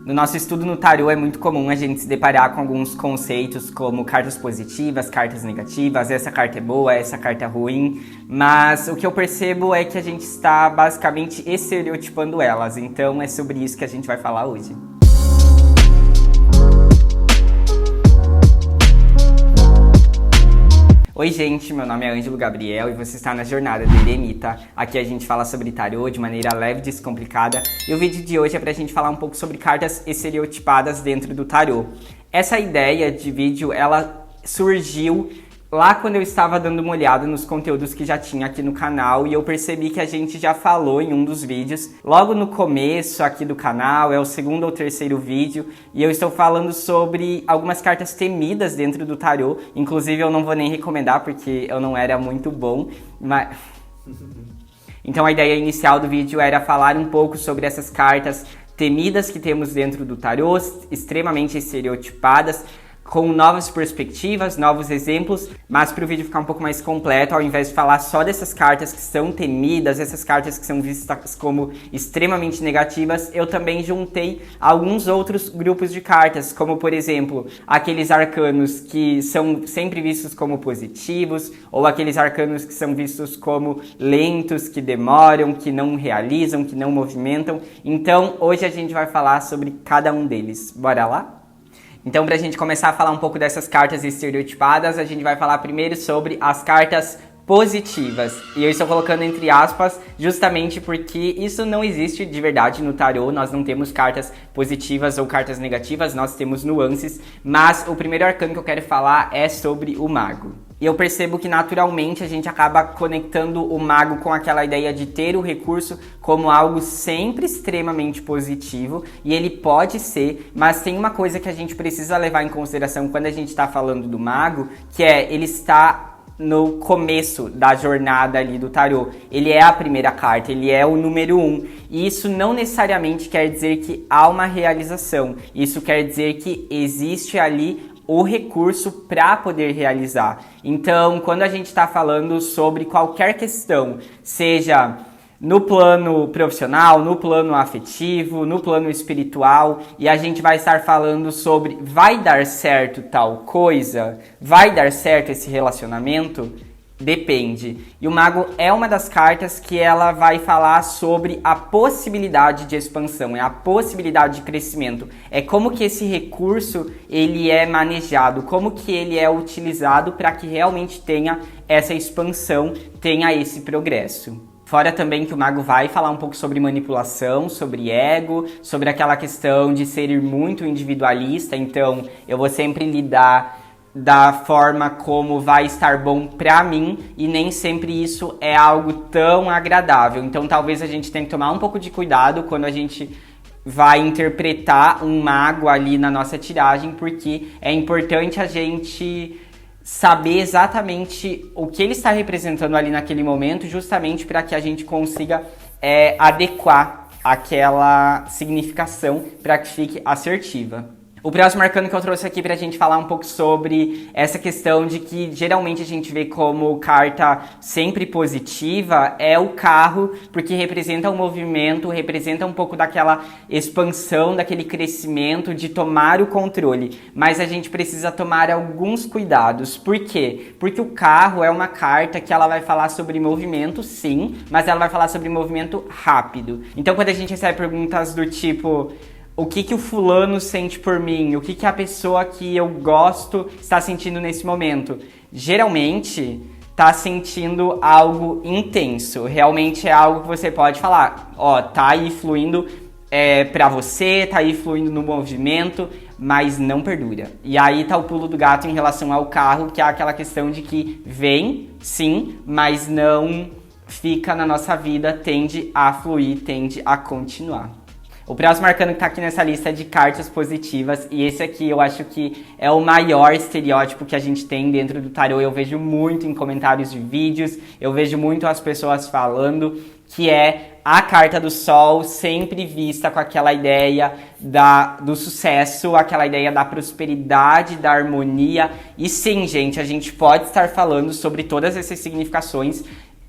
No nosso estudo no tarô é muito comum a gente se deparar com alguns conceitos como cartas positivas, cartas negativas, essa carta é boa, essa carta é ruim, mas o que eu percebo é que a gente está basicamente estereotipando elas, então é sobre isso que a gente vai falar hoje. Oi gente, meu nome é Ângelo Gabriel e você está na jornada do Eremita. Aqui a gente fala sobre tarô de maneira leve e descomplicada e o vídeo de hoje é pra gente falar um pouco sobre cartas estereotipadas dentro do tarô. Essa ideia de vídeo, ela surgiu lá quando eu estava dando uma olhada nos conteúdos que já tinha aqui no canal e eu percebi que a gente já falou em um dos vídeos, logo no começo aqui do canal, é o segundo ou terceiro vídeo, e eu estou falando sobre algumas cartas temidas dentro do tarô, inclusive eu não vou nem recomendar porque eu não era muito bom, mas... Então a ideia inicial do vídeo era falar um pouco sobre essas cartas temidas que temos dentro do tarô, extremamente estereotipadas, com novas perspectivas, novos exemplos, mas para o vídeo ficar um pouco mais completo, ao invés de falar só dessas cartas que são temidas, essas cartas que são vistas como extremamente negativas, eu também juntei alguns outros grupos de cartas, como por exemplo, aqueles arcanos que são sempre vistos como positivos, ou aqueles arcanos que são vistos como lentos, que demoram, que não realizam, que não movimentam. Então, hoje a gente vai falar sobre cada um deles. Bora lá? Então, para a gente começar a falar um pouco dessas cartas estereotipadas, a gente vai falar primeiro sobre as cartas positivas. E eu estou colocando entre aspas, justamente porque isso não existe de verdade no tarô. Nós não temos cartas positivas ou cartas negativas, nós temos nuances. Mas o primeiro arcano que eu quero falar é sobre o mago. E eu percebo que naturalmente a gente acaba conectando o mago com aquela ideia de ter o recurso como algo sempre extremamente positivo, e ele pode ser, mas tem uma coisa que a gente precisa levar em consideração quando a gente está falando do mago, que é ele está no começo da jornada ali do tarô. Ele é a primeira carta, ele é o número 1. E isso não necessariamente quer dizer que há uma realização, isso quer dizer que existe ali o recurso para poder realizar. Então, quando a gente está falando sobre qualquer questão, seja no plano profissional, no plano afetivo, no plano espiritual, e a gente vai estar falando sobre vai dar certo tal coisa, vai dar certo esse relacionamento, depende. E o mago é uma das cartas que ela vai falar sobre a possibilidade de expansão, é a possibilidade de crescimento. É como que esse recurso ele é manejado, como que ele é utilizado para que realmente tenha essa expansão, tenha esse progresso. Fora também que o mago vai falar um pouco sobre manipulação, sobre ego, sobre aquela questão de ser muito individualista, então eu vou sempre lidar da forma como vai estar bom pra mim e nem sempre isso é algo tão agradável. Então talvez a gente tenha que tomar um pouco de cuidado quando a gente vai interpretar um mago ali na nossa tiragem, porque é importante a gente saber exatamente o que ele está representando ali naquele momento, justamente para que a gente consiga adequar aquela significação para que fique assertiva. O próximo arcano que eu trouxe aqui pra gente falar um pouco sobre essa questão de que geralmente a gente vê como carta sempre positiva é o carro, porque representa um movimento, representa um pouco daquela expansão, daquele crescimento, de tomar o controle. Mas a gente precisa tomar alguns cuidados. Por quê? Porque o carro é uma carta que ela vai falar sobre movimento, sim, mas ela vai falar sobre movimento rápido. Então quando a gente recebe perguntas do tipo: o que o fulano sente por mim? O que a pessoa que eu gosto está sentindo nesse momento? Geralmente, tá sentindo algo intenso. Realmente é algo que você pode falar. Ó, tá aí fluindo pra você, tá aí fluindo no movimento, mas não perdura. E aí tá o pulo do gato em relação ao carro, que é aquela questão de que vem, sim, mas não fica na nossa vida, tende a fluir, tende a continuar. O próximo arcano que tá aqui nessa lista é de cartas positivas, e esse aqui eu acho que é o maior estereótipo que a gente tem dentro do tarô. Eu vejo muito em comentários de vídeos, eu vejo muito as pessoas falando, que é a carta do sol sempre vista com aquela ideia do sucesso, aquela ideia da prosperidade, da harmonia. E sim, gente, a gente pode estar falando sobre todas essas significações.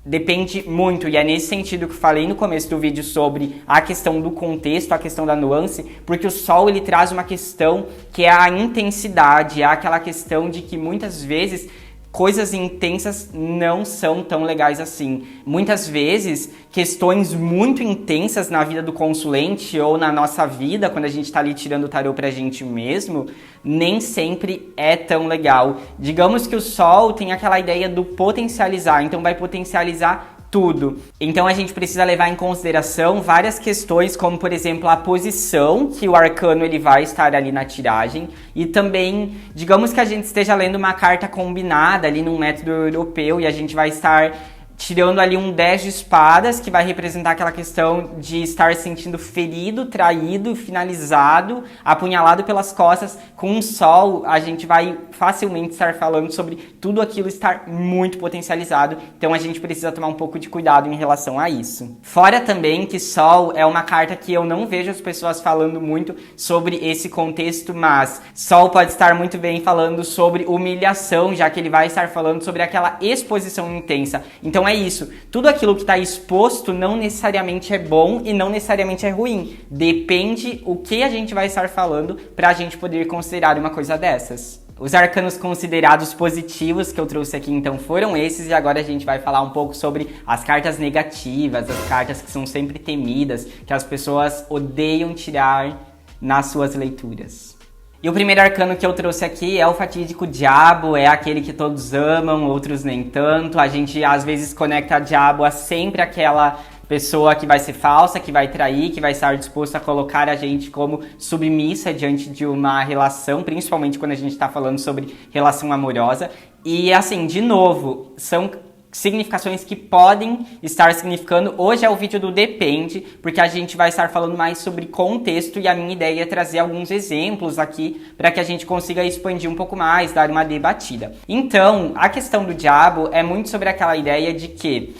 Depende muito, e é nesse sentido que eu falei no começo do vídeo sobre a questão do contexto, a questão da nuance, porque o Sol ele traz uma questão que é a intensidade, é aquela questão de que muitas vezes coisas intensas não são tão legais assim. Muitas vezes, questões muito intensas na vida do consulente ou na nossa vida, quando a gente tá ali tirando o tarô pra gente mesmo, nem sempre é tão legal. Digamos que o Sol tem aquela ideia do potencializar, então vai potencializar tudo. Então a gente precisa levar em consideração várias questões, como por exemplo a posição que o arcano ele vai estar ali na tiragem, e também, digamos que a gente esteja lendo uma carta combinada ali num método europeu e a gente vai estar tirando ali um 10 de espadas, que vai representar aquela questão de estar se sentindo ferido, traído, finalizado, apunhalado pelas costas. Com um Sol, a gente vai facilmente estar falando sobre tudo aquilo estar muito potencializado. Então a gente precisa tomar um pouco de cuidado em relação a isso. Fora também que Sol é uma carta que eu não vejo as pessoas falando muito sobre esse contexto, mas Sol pode estar muito bem falando sobre humilhação, já que ele vai estar falando sobre aquela exposição intensa. Então é isso, tudo aquilo que está exposto não necessariamente é bom e não necessariamente é ruim. Depende o que a gente vai estar falando para a gente poder considerar uma coisa dessas. Os arcanos considerados positivos que eu trouxe aqui então foram esses, e agora a gente vai falar um pouco sobre as cartas negativas, as cartas que são sempre temidas, que as pessoas odeiam tirar nas suas leituras. E o primeiro arcano que eu trouxe aqui é o fatídico Diabo, é aquele que todos amam, outros nem tanto. A gente às vezes conecta Diabo a sempre aquela pessoa que vai ser falsa, que vai trair, que vai estar disposta a colocar a gente como submissa diante de uma relação, principalmente quando a gente está falando sobre relação amorosa. E assim, de novo, são significações que podem estar significando. Hoje é o vídeo do depende, porque a gente vai estar falando mais sobre contexto, e a minha ideia é trazer alguns exemplos aqui para que a gente consiga expandir um pouco mais, dar uma debatida. Então, a questão do Diabo é muito sobre aquela ideia de que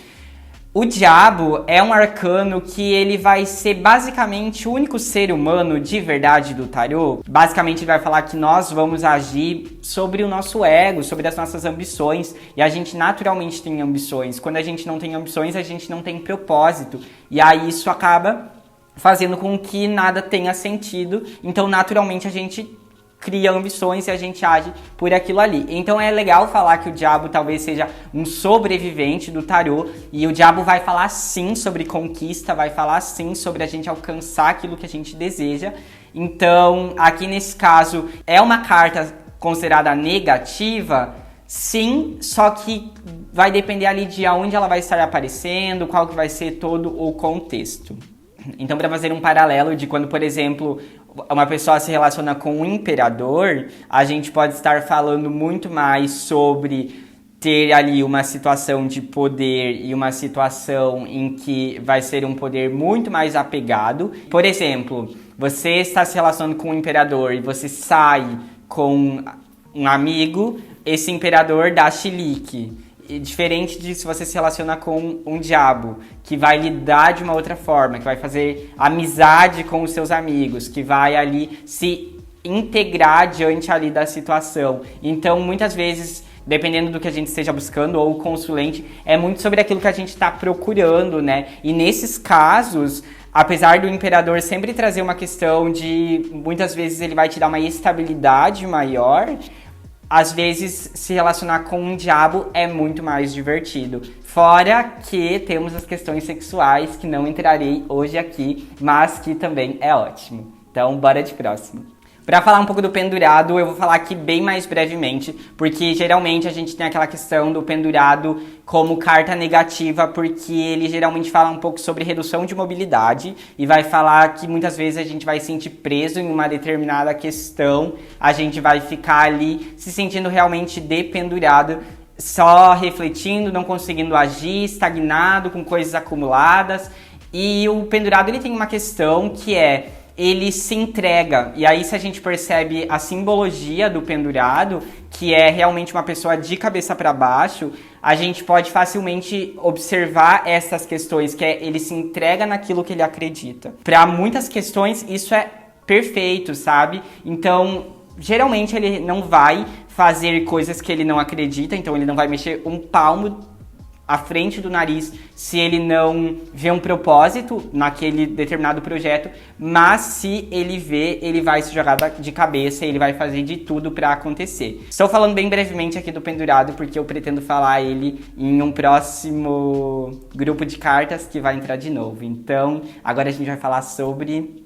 o Diabo é um arcano que ele vai ser basicamente o único ser humano de verdade do tarô. Basicamente ele vai falar que nós vamos agir sobre o nosso ego, sobre as nossas ambições, e a gente naturalmente tem ambições. Quando a gente não tem ambições, a gente não tem propósito, e aí isso acaba fazendo com que nada tenha sentido, então naturalmente a gente cria ambições e a gente age por aquilo ali. Então é legal falar que o Diabo talvez seja um sobrevivente do tarô, e o Diabo vai falar sim sobre conquista, vai falar sim sobre a gente alcançar aquilo que a gente deseja. Então aqui nesse caso é uma carta considerada negativa, sim, só que vai depender ali de onde ela vai estar aparecendo, qual que vai ser todo o contexto. Então, para fazer um paralelo de quando, por exemplo, uma pessoa se relaciona com um imperador, a gente pode estar falando muito mais sobre ter ali uma situação de poder e uma situação em que vai ser um poder muito mais apegado. Por exemplo, você está se relacionando com um imperador e você sai com um amigo, esse imperador dá chilique. Diferente de se você se relaciona com um diabo, que vai lidar de uma outra forma, que vai fazer amizade com os seus amigos, que vai ali se integrar diante ali da situação. Então, muitas vezes, dependendo do que a gente esteja buscando, ou o consulente, é muito sobre aquilo que a gente está procurando, né? E nesses casos, apesar do imperador sempre trazer uma questão de, muitas vezes ele vai te dar uma estabilidade maior, às vezes, se relacionar com um diabo é muito mais divertido. Fora que temos as questões sexuais, que não entrarei hoje aqui, mas que também é ótimo. Então, bora de próximo. Para falar um pouco do pendurado, eu vou falar aqui bem mais brevemente, porque geralmente a gente tem aquela questão do pendurado como carta negativa, porque ele geralmente fala um pouco sobre redução de mobilidade e vai falar que muitas vezes a gente vai se sentir preso em uma determinada questão, a gente vai ficar ali se sentindo realmente dependurado, só refletindo, não conseguindo agir, estagnado, com coisas acumuladas. E o pendurado ele tem uma questão que é: ele se entrega, e aí se a gente percebe a simbologia do pendurado, que é realmente uma pessoa de cabeça para baixo, a gente pode facilmente observar essas questões, que é ele se entrega naquilo que ele acredita. Para muitas questões isso é perfeito, sabe? Então, geralmente ele não vai fazer coisas que ele não acredita, então ele não vai mexer um palmo à frente do nariz se ele não vê um propósito naquele determinado projeto, mas se ele vê, ele vai se jogar de cabeça e ele vai fazer de tudo para acontecer. Estou falando bem brevemente aqui do pendurado porque eu pretendo falar ele em um próximo grupo de cartas que vai entrar de novo. Então, agora a gente vai falar sobre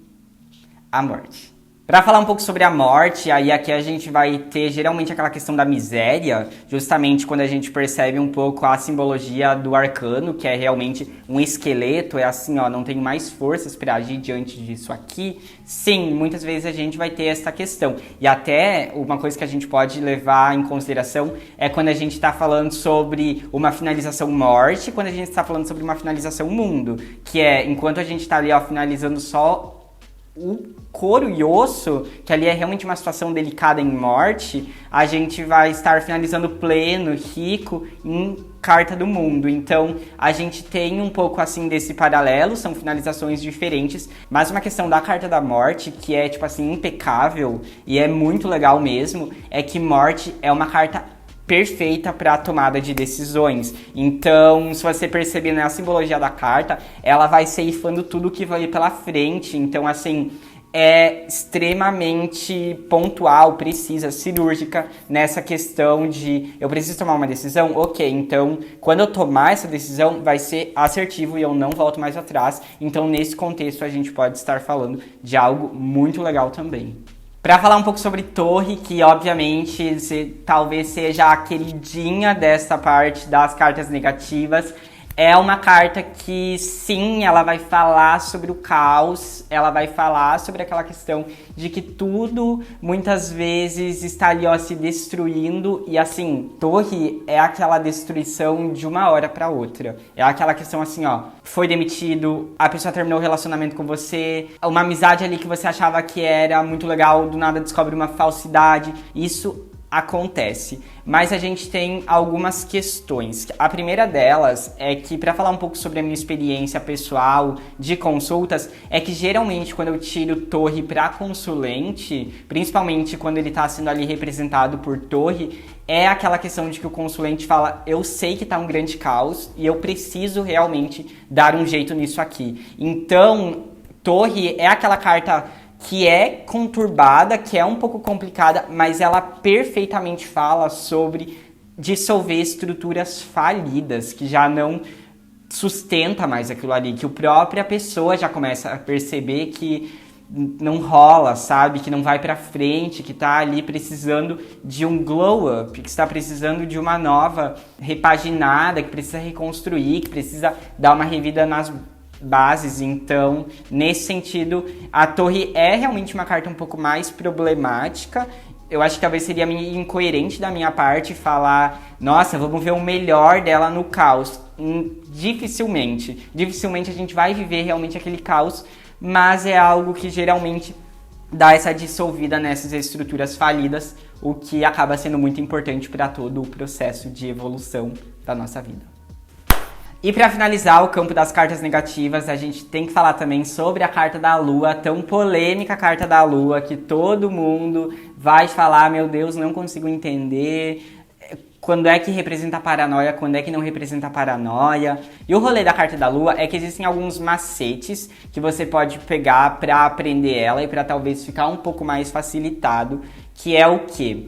a morte. Para falar um pouco sobre a morte, aí aqui a gente vai ter geralmente aquela questão da miséria, justamente quando a gente percebe um pouco a simbologia do arcano, que é realmente um esqueleto, é assim, ó, não tenho mais forças para agir diante disso aqui. Sim, muitas vezes a gente vai ter essa questão. E até uma coisa que a gente pode levar em consideração é quando a gente está falando sobre uma finalização morte, quando a gente está falando sobre uma finalização mundo, que é enquanto a gente está ali, ó, finalizando só o couro e osso, que ali é realmente uma situação delicada em morte, a gente vai estar finalizando pleno, rico em carta do mundo. Então, a gente tem um pouco assim desse paralelo, são finalizações diferentes, mas uma questão da carta da morte, que é tipo assim, impecável e é muito legal mesmo, é que morte é uma carta perfeita para a tomada de decisões. Então, se você perceber na simbologia da carta, ela vai ceifando tudo que vai pela frente. Então, assim, é extremamente pontual, precisa, cirúrgica nessa questão de eu preciso tomar uma decisão? Ok, então quando eu tomar essa decisão vai ser assertivo e eu não volto mais atrás. Então, nesse contexto, a gente pode estar falando de algo muito legal também. Para falar um pouco sobre torre, que obviamente talvez seja a queridinha dessa parte das cartas negativas, é uma carta que, sim, ela vai falar sobre o caos, ela vai falar sobre aquela questão de que tudo, muitas vezes, está ali, ó, se destruindo. E, assim, torre é aquela destruição de uma hora para outra. É aquela questão, assim, ó, foi demitido, a pessoa terminou o relacionamento com você, uma amizade ali que você achava que era muito legal, do nada descobre uma falsidade. Isso acontece, mas a gente tem algumas questões. A primeira delas é que, para falar um pouco sobre a minha experiência pessoal de consultas, é que geralmente quando eu tiro torre para consulente, principalmente quando ele está sendo ali representado por torre, é aquela questão de que o consulente fala, eu sei que tá um grande caos e eu preciso realmente dar um jeito nisso aqui. Então, torre é aquela carta que é conturbada, que é um pouco complicada, mas ela perfeitamente fala sobre dissolver estruturas falidas, que já não sustenta mais aquilo ali, que a própria pessoa já começa a perceber que não rola, sabe? Que não vai pra frente, que tá ali precisando de um glow up, que está precisando de uma nova repaginada, que precisa reconstruir, que precisa dar uma revida nas bases. Então, nesse sentido, a torre é realmente uma carta um pouco mais problemática. Eu acho que talvez seria incoerente da minha parte falar, nossa, vamos ver o melhor dela no caos. Dificilmente a gente vai viver realmente aquele caos, mas é algo que geralmente dá essa dissolvida nessas estruturas falidas, o que acaba sendo muito importante para todo o processo de evolução da nossa vida. E para finalizar o campo das cartas negativas, a gente tem que falar também sobre a carta da Lua, tão polêmica carta da Lua, que todo mundo vai falar, meu Deus, não consigo entender quando é que representa a paranoia, quando é que não representa a paranoia. E o rolê da carta da Lua é que existem alguns macetes que você pode pegar para aprender ela e para talvez ficar um pouco mais facilitado, que é o quê?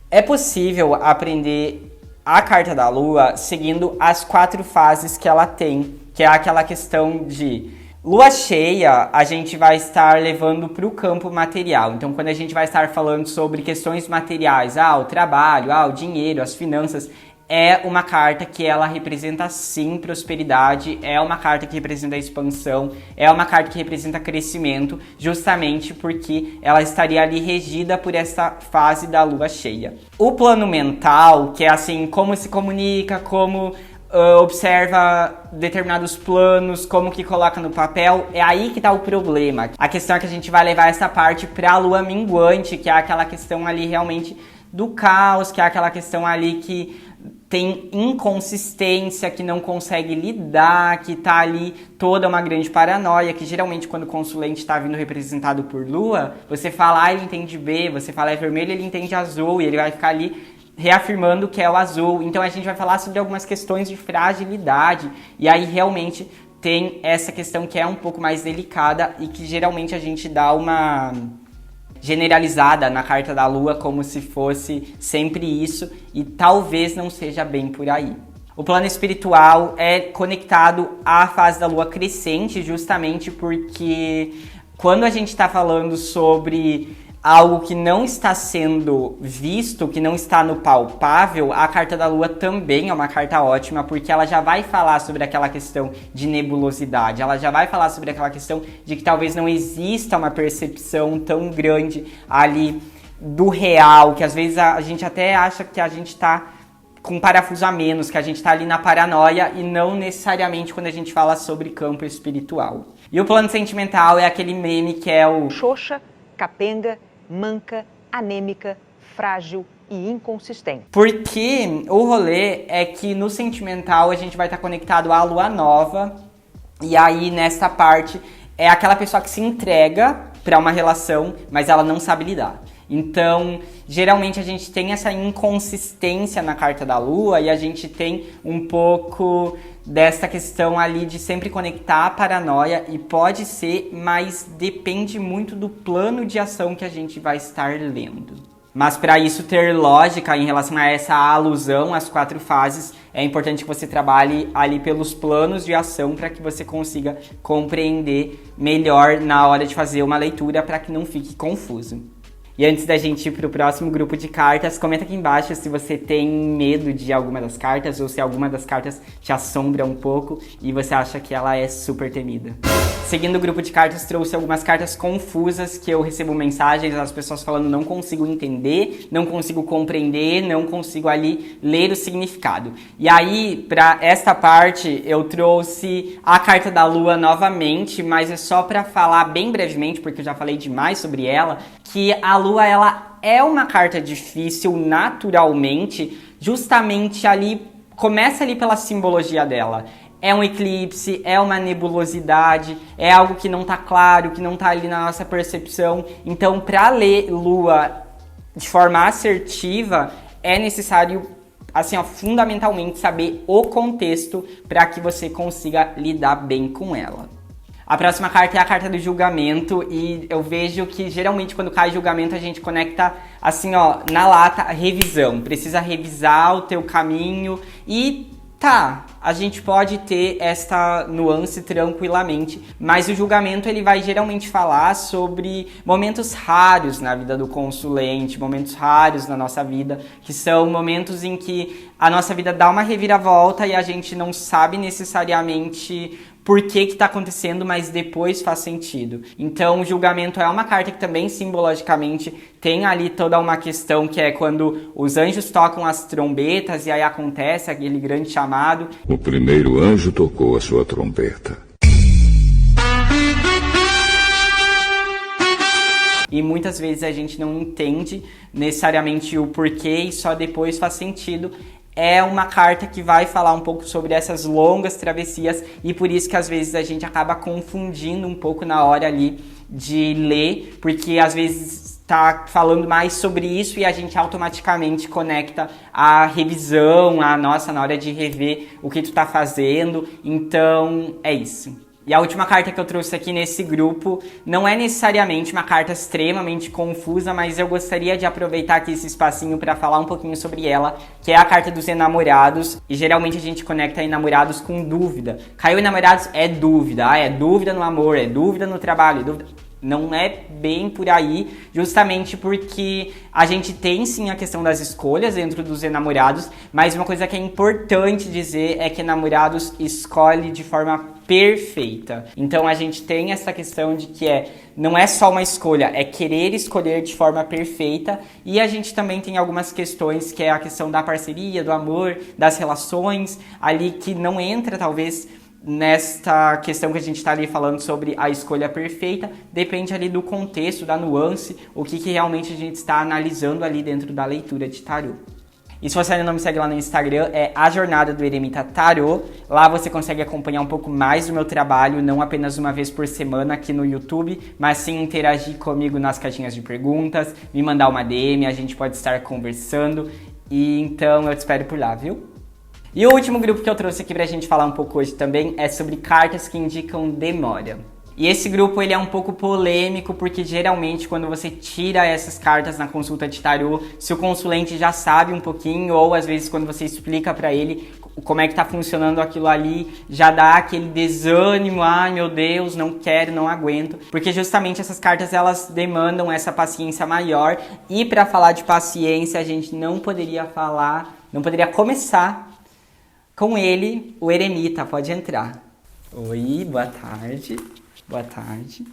É possível aprender a carta da Lua seguindo as 4 fases que ela tem, que é aquela questão de lua cheia, a gente vai estar levando para o campo material. Então, quando a gente vai estar falando sobre questões materiais, o trabalho, o dinheiro, as finanças, é uma carta que ela representa sim prosperidade, é uma carta que representa expansão, é uma carta que representa crescimento, justamente porque ela estaria ali regida por essa fase da lua cheia. O plano mental, que é assim, como se comunica, como observa determinados planos, como que coloca no papel, é aí que tá o problema. A questão é que a gente vai levar essa parte pra lua minguante, que é aquela questão ali realmente do caos, que é aquela questão ali que tem inconsistência, que não consegue lidar, que tá ali toda uma grande paranoia, que geralmente quando o consulente tá vindo representado por lua, você fala A, ele entende B, você fala é vermelho, ele entende azul, e ele vai ficar ali reafirmando que é o azul. Então a gente vai falar sobre algumas questões de fragilidade, e aí realmente tem essa questão que é um pouco mais delicada e que geralmente a gente dá uma generalizada na carta da Lua como se fosse sempre isso, e talvez não seja bem por aí. O plano espiritual é conectado à fase da Lua crescente, justamente porque quando a gente está falando sobre algo que não está sendo visto, que não está no palpável, a carta da Lua também é uma carta ótima, porque ela já vai falar sobre aquela questão de nebulosidade, ela já vai falar sobre aquela questão de que talvez não exista uma percepção tão grande ali do real, que às vezes a gente até acha que a gente está com um parafuso a menos, que a gente está ali na paranoia, e não necessariamente quando a gente fala sobre campo espiritual. E o plano sentimental é aquele meme que é o xoxa, capenga, manca, anêmica, frágil e inconsistente. Porque o rolê é que no sentimental a gente vai estar conectado à lua nova, e aí nessa parte é aquela pessoa que se entrega para uma relação, mas ela não sabe lidar. Então, geralmente a gente tem essa inconsistência na carta da Lua, e a gente tem um pouco dessa questão ali de sempre conectar a paranoia, e pode ser, mas depende muito do plano de ação que a gente vai estar lendo. Mas para isso ter lógica em relação a essa alusão às 4 fases, é importante que você trabalhe ali pelos planos de ação para que você consiga compreender melhor na hora de fazer uma leitura, para que não fique confuso. E antes da gente ir para o próximo grupo de cartas, comenta aqui embaixo se você tem medo de alguma das cartas, ou se alguma das cartas te assombra um pouco e você acha que ela é super temida. Seguindo o grupo de cartas, trouxe algumas cartas confusas que eu recebo mensagens, as pessoas falando não consigo entender, não consigo compreender, não consigo ali ler o significado. E aí, para esta parte, eu trouxe a carta da Lua novamente, mas é só para falar bem brevemente, porque eu já falei demais sobre ela, que a Lua, ela é uma carta difícil naturalmente, justamente ali, começa ali pela simbologia dela. É um eclipse, é uma nebulosidade, é algo que não tá claro, que não tá ali na nossa percepção. Então, para ler Lua de forma assertiva, é necessário, assim, ó, fundamentalmente saber o contexto para que você consiga lidar bem com ela. A próxima carta é a carta do julgamento, e eu vejo que geralmente quando cai julgamento a gente conecta assim, ó, na lata, revisão. Precisa revisar o teu caminho e tá, a gente pode ter esta nuance tranquilamente, mas o julgamento ele vai geralmente falar sobre momentos raros na vida do consulente, momentos raros na nossa vida, que são momentos em que a nossa vida dá uma reviravolta e a gente não sabe necessariamente por que está acontecendo, mas depois faz sentido. Então, o julgamento é uma carta que também simbologicamente tem ali toda uma questão que é quando os anjos tocam as trombetas e aí acontece aquele grande chamado. O primeiro anjo tocou a sua trombeta. E muitas vezes a gente não entende necessariamente o porquê e só depois faz sentido. É uma carta que vai falar um pouco sobre essas longas travessias, e por isso que às vezes a gente acaba confundindo um pouco na hora ali de ler, porque às vezes está falando mais sobre isso e a gente automaticamente conecta a revisão, a nossa, na hora de rever o que tu tá fazendo. Então é isso. E a última carta que eu trouxe aqui nesse grupo não é necessariamente uma carta extremamente confusa, mas eu gostaria de aproveitar aqui esse espacinho para falar um pouquinho sobre ela, que é a carta dos enamorados. E geralmente a gente conecta enamorados com dúvida. Caiu enamorados é dúvida, é dúvida no amor, é dúvida no trabalho, é dúvida... Não é bem por aí, justamente porque a gente tem sim a questão das escolhas dentro dos enamorados, mas uma coisa que é importante dizer é que enamorados escolhe de forma perfeita. Então a gente tem essa questão de que não é só uma escolha, é querer escolher de forma perfeita, e a gente também tem algumas questões que é a questão da parceria, do amor, das relações, ali que não entra talvez nesta questão que a gente está ali falando sobre a escolha perfeita, depende ali do contexto, da nuance, o que realmente a gente está analisando ali dentro da leitura de tarô. E se você ainda não me segue lá no Instagram, é a Jornada do Eremita Tarô. Lá você consegue acompanhar um pouco mais do meu trabalho, não apenas uma vez por semana aqui no YouTube, mas sim interagir comigo nas caixinhas de perguntas, me mandar uma DM, a gente pode estar conversando. E então eu te espero por lá, viu? E o último grupo que eu trouxe aqui pra gente falar um pouco hoje também é sobre cartas que indicam demora. E esse grupo ele é um pouco polêmico porque geralmente quando você tira essas cartas na consulta de tarô, se o consulente já sabe um pouquinho ou às vezes quando você explica pra ele como é que tá funcionando aquilo ali, já dá aquele desânimo, ai meu Deus, não quero, não aguento, porque justamente essas cartas elas demandam essa paciência maior e pra falar de paciência a gente não poderia começar com ele, o eremita, pode entrar. Oi, boa tarde. Boa tarde.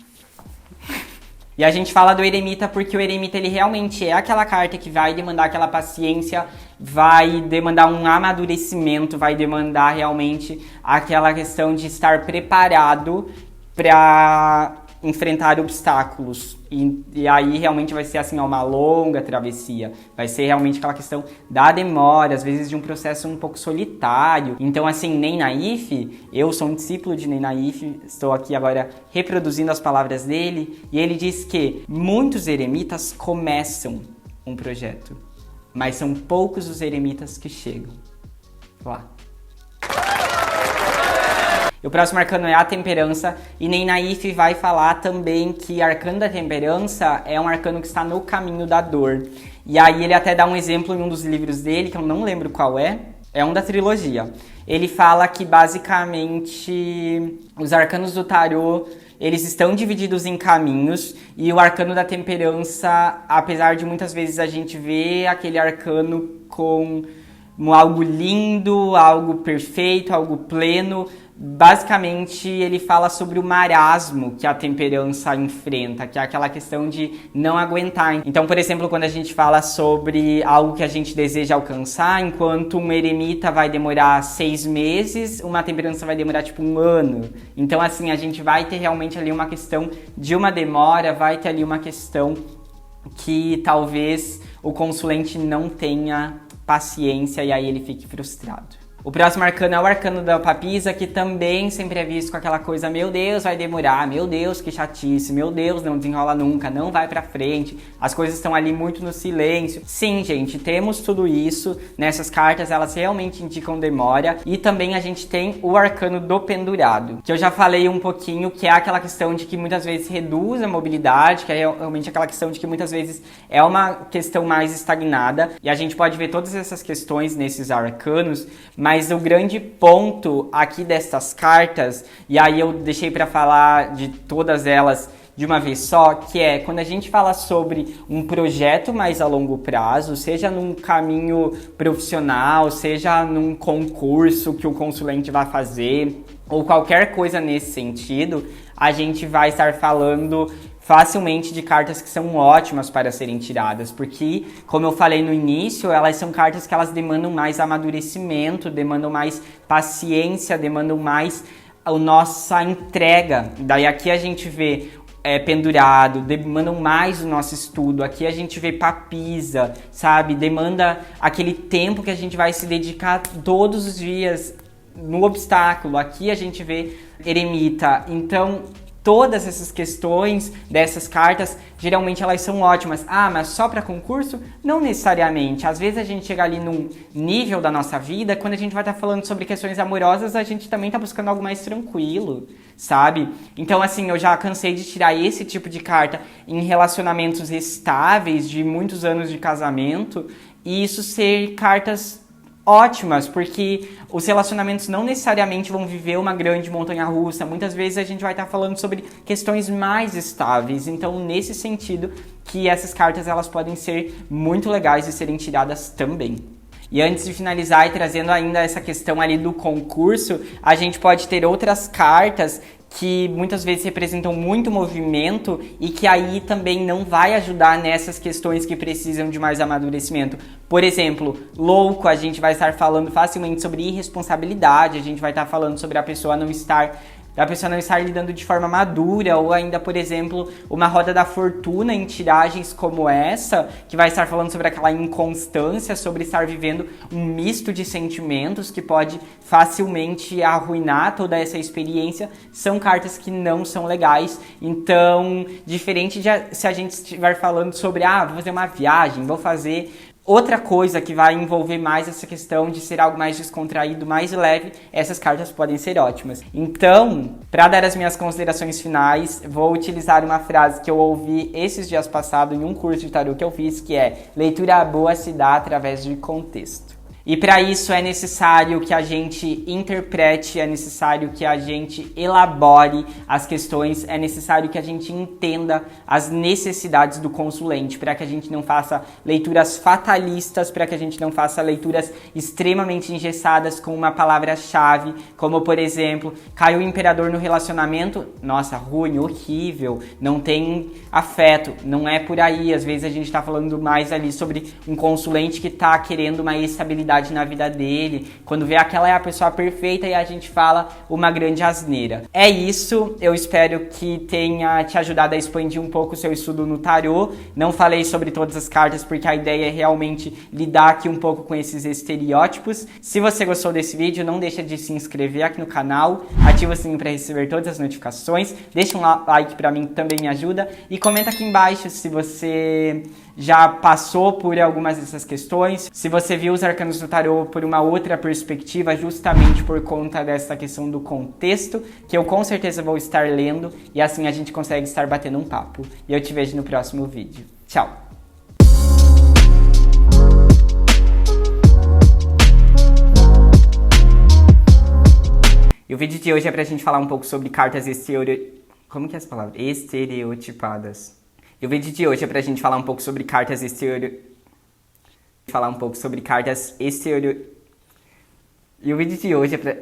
E a gente fala do eremita porque o eremita ele realmente é aquela carta que vai demandar aquela paciência, vai demandar um amadurecimento, vai demandar realmente aquela questão de estar preparado para enfrentar obstáculos. E aí realmente vai ser assim, uma longa travessia. Vai ser realmente aquela questão da demora, às vezes de um processo um pouco solitário. Então assim, Ney Naif, eu sou um discípulo de Ney Naif, estou aqui agora reproduzindo as palavras dele, e ele diz que muitos eremitas começam um projeto, mas são poucos os eremitas que chegam lá. O próximo arcano é a Temperança, e Ney Naif vai falar também que Arcano da Temperança é um arcano que está no caminho da dor. E aí ele até dá um exemplo em um dos livros dele, que eu não lembro qual é um da trilogia. Ele fala que basicamente os arcanos do tarô, eles estão divididos em caminhos, e o arcano da Temperança, apesar de muitas vezes a gente ver aquele arcano com algo lindo, algo perfeito, algo pleno, basicamente ele fala sobre o marasmo que a temperança enfrenta, que é aquela questão de não aguentar. Então, por exemplo, quando a gente fala sobre algo que a gente deseja alcançar, enquanto um eremita vai demorar 6 meses, uma temperança vai demorar tipo 1 ano. Então, assim, a gente vai ter realmente ali uma questão de uma demora, vai ter ali uma questão que talvez o consulente não tenha paciência e aí ele fique frustrado. O próximo arcano é o arcano da papisa, que também sempre é visto com aquela coisa, meu Deus, vai demorar, meu Deus, que chatice, meu Deus, não desenrola nunca, não vai pra frente, as coisas estão ali muito no silêncio. Sim, gente, temos tudo isso, nessas cartas elas realmente indicam demora, e também a gente tem o arcano do pendurado, que eu já falei um pouquinho, que é aquela questão de que muitas vezes reduz a mobilidade, que é realmente aquela questão de que muitas vezes é uma questão mais estagnada, e a gente pode ver todas essas questões nesses arcanos, mas o grande ponto aqui dessas cartas, e aí eu deixei para falar de todas elas de uma vez só, que é quando a gente fala sobre um projeto mais a longo prazo, seja num caminho profissional, seja num concurso que o consulente vai fazer, ou qualquer coisa nesse sentido, a gente vai estar falando facilmente de cartas que são ótimas para serem tiradas, porque, como eu falei no início, elas são cartas que elas demandam mais amadurecimento, demandam mais paciência, demandam mais a nossa entrega. Daí aqui a gente vê pendurado, demandam mais o nosso estudo. Aqui a gente vê papisa, sabe? Demanda aquele tempo que a gente vai se dedicar todos os dias no obstáculo. Aqui a gente vê eremita. Então, todas essas questões dessas cartas, geralmente elas são ótimas. Ah, mas só para concurso? Não necessariamente. Às vezes a gente chega ali num nível da nossa vida, quando a gente vai estar falando sobre questões amorosas, a gente também está buscando algo mais tranquilo, sabe? Então, assim, eu já cansei de tirar esse tipo de carta em relacionamentos estáveis, de muitos anos de casamento, e isso ser cartas ótimas, porque os relacionamentos não necessariamente vão viver uma grande montanha-russa. Muitas vezes a gente vai estar falando sobre questões mais estáveis. Então, nesse sentido, que essas cartas elas podem ser muito legais de serem tiradas também. E antes de finalizar e trazendo ainda essa questão ali do concurso, a gente pode ter outras cartas que muitas vezes representam muito movimento e que aí também não vai ajudar nessas questões que precisam de mais amadurecimento. Por exemplo, louco, a gente vai estar falando facilmente sobre irresponsabilidade, a gente vai estar falando sobre a pessoa não estar lidando de forma madura, ou ainda, por exemplo, uma roda da fortuna em tiragens como essa, que vai estar falando sobre aquela inconstância, sobre estar vivendo um misto de sentimentos que pode facilmente arruinar toda essa experiência. São cartas que não são legais. Então, diferente de se a gente estiver falando sobre, vou fazer uma viagem, vou fazer outra coisa que vai envolver mais essa questão de ser algo mais descontraído, mais leve, essas cartas podem ser ótimas. Então, para dar as minhas considerações finais, vou utilizar uma frase que eu ouvi esses dias passados em um curso de tarô que eu fiz, que é: leitura boa se dá através de contexto. E para isso é necessário que a gente interprete, é necessário que a gente elabore as questões, é necessário que a gente entenda as necessidades do consulente, para que a gente não faça leituras fatalistas, para que a gente não faça leituras extremamente engessadas com uma palavra-chave, como por exemplo, caiu o imperador no relacionamento, nossa, ruim, horrível, não tem afeto, não é por aí. Às vezes a gente está falando mais ali sobre um consulente que está querendo uma estabilidade na vida dele, quando vê aquela é a pessoa perfeita e a gente fala uma grande asneira. É isso, eu espero que tenha te ajudado a expandir um pouco o seu estudo no tarô. Não falei sobre todas as cartas porque a ideia é realmente lidar aqui um pouco com esses estereótipos. Se você gostou desse vídeo, não deixa de se inscrever aqui no canal, ativa o sininho para receber todas as notificações, deixa um like para mim, também me ajuda, e comenta aqui embaixo se você já passou por algumas dessas questões, se você viu os arcanos do tarô por uma outra perspectiva, justamente por conta dessa questão do contexto, que eu com certeza vou estar lendo, e assim a gente consegue estar batendo um papo. E eu te vejo no próximo vídeo. Tchau! E o vídeo de hoje é pra gente falar um pouco sobre cartas Como que é essa palavra? Estereotipadas. E o vídeo de hoje é pra gente falar um pouco sobre cartas E o vídeo de hoje é pra...